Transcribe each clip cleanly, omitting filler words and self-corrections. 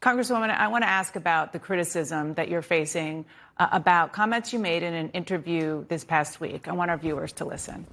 Congresswoman, I want to ask about the criticism that you're facing about comments you made in an interview this past week. I want our viewers to listen.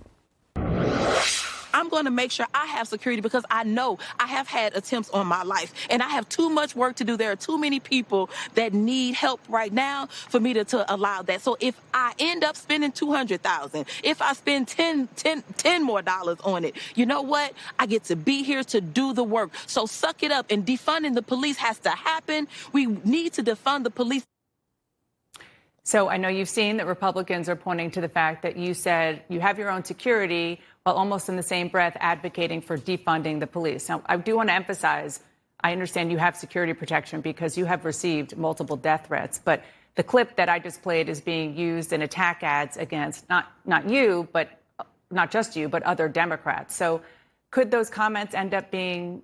I'm going to make sure I have security because I know I have had attempts on my life and I have too much work to do. There are too many people that need help right now for me to allow that. So if I end up spending $200,000, if I spend 10 more dollars on it, you know what? I get to be here to do the work. So suck it up, and defunding the police has to happen. We need to defund the police. So I know you've seen that Republicans are pointing to the fact that you said you have your own security while almost in the same breath advocating for defunding the police. Now, I do want to emphasize, I understand you have security protection because you have received multiple death threats. But the clip that I just played is being used in attack ads against not you, but not just you, but other Democrats. So could those comments end up being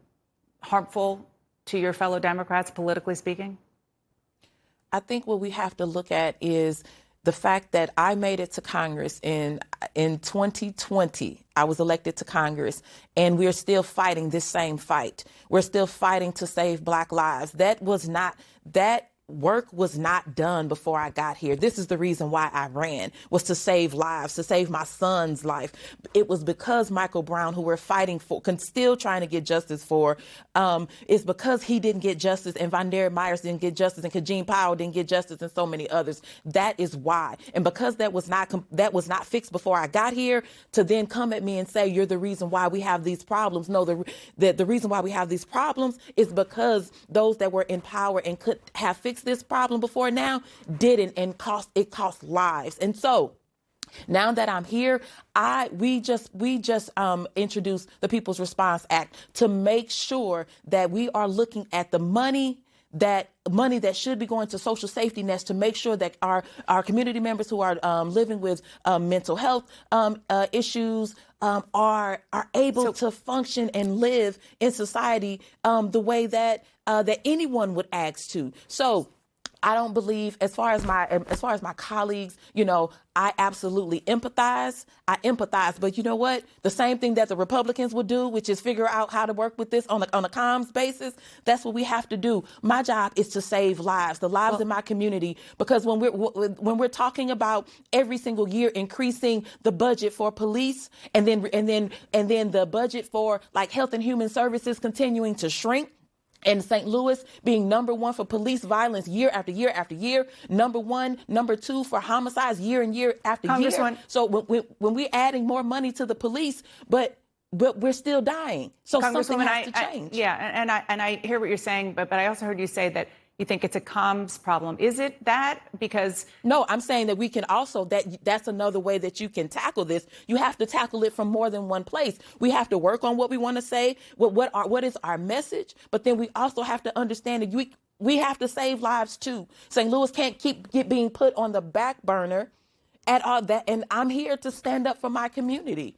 harmful to your fellow Democrats, politically speaking? I think what we have to look at is the fact that I made it to Congress in 2020. I was elected to Congress, and we're still fighting this same fight. We're still fighting to save Black lives. That work was not done before I got here. This is the reason why I ran, was to save lives, to save my son's life. It was because Michael Brown, who we're fighting for, still trying to get justice for, it's because he didn't get justice, and Vondaire Myers didn't get justice, and Kajim Powell didn't get justice, and so many others. That is why. And because that was not fixed before I got here, to then come at me and say, you're the reason why we have these problems. No, the reason why we have these problems is because those that were in power and could have fixed this problem before now didn't, and it cost lives. And so now that I'm here, we just introduced the People's Response Act to make sure that we are looking at the money that should be going to social safety nets, to make sure that our community members who are living with mental health issues are able to function and live in society the way that anyone would ask to. So I don't believe, as far as my colleagues, I absolutely empathize. But you know what? The same thing that the Republicans would do, which is figure out how to work with this on a comms basis. That's what we have to do. My job is to save lives, the lives in my community, because when we're talking about every single year increasing the budget for police, and then the budget for like health and human services continuing to shrink, and St. Louis being number one for police violence year after year after year, number one, number two for homicides year and year after year. So when we're adding more money to the police, but we're still dying. So something has to change. And I hear what you're saying, but I also heard you say that you think it's a comms problem. Is it that? Because no, I'm saying that we can also, that's another way that you can tackle this. You have to tackle it from more than one place. We have to work on what we want to say, what is our message, but then we also have to understand that we have to save lives too. St. Louis can't keep being put on the back burner at all that, and I'm here to stand up for my community.